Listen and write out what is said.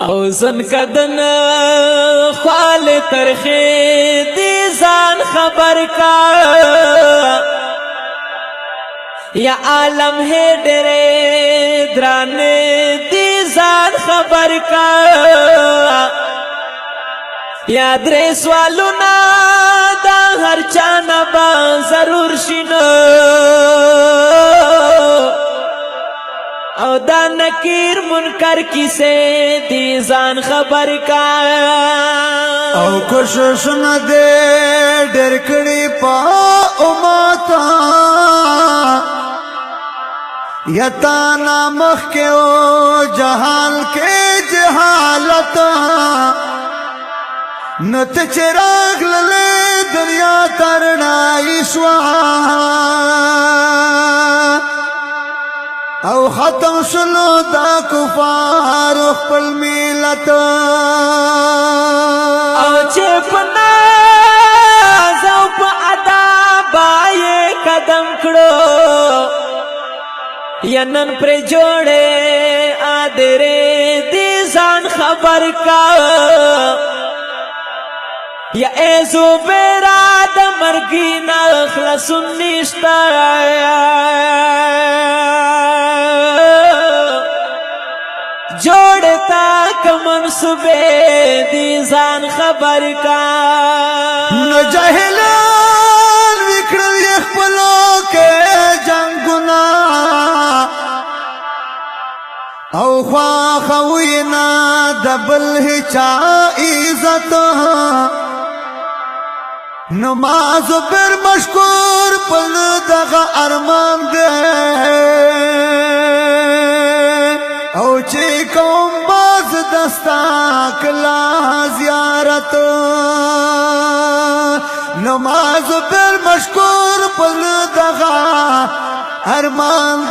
او زن کدن خوال ترخی دی زان خبر کا یا عالم ہے ڈرے درانے دی زان خبر کا یا درے سوالونا دا ہر چانا با ضرور شنو او دا نکیر منکر کسے دی زان خبر کا او کوشش نه دے ډېر کړي پا امتا یتا نامخ کے او جہال کے جہالت نت چراغ للے دنیا ترنائی شوا او ختم شلو دا کفار خپل ملت او چه پناز او پا عذاب آئے قدم کڑو یا نن پر جوڑے آدرے دی زان خبر کا یا اے زبیرہ دا مرگی نخلصن نشتا جوڑتا کمنصبے دی زان خبر کا نجاہلان وکڑل یخپلو کے جنگنا او خواخوینا دبل ہچا عزت نماز پر مشکور پل دغا ارمان دے او چی کوم باز دستا کلا زیارت نماز پر مشکور پل دغا ارمان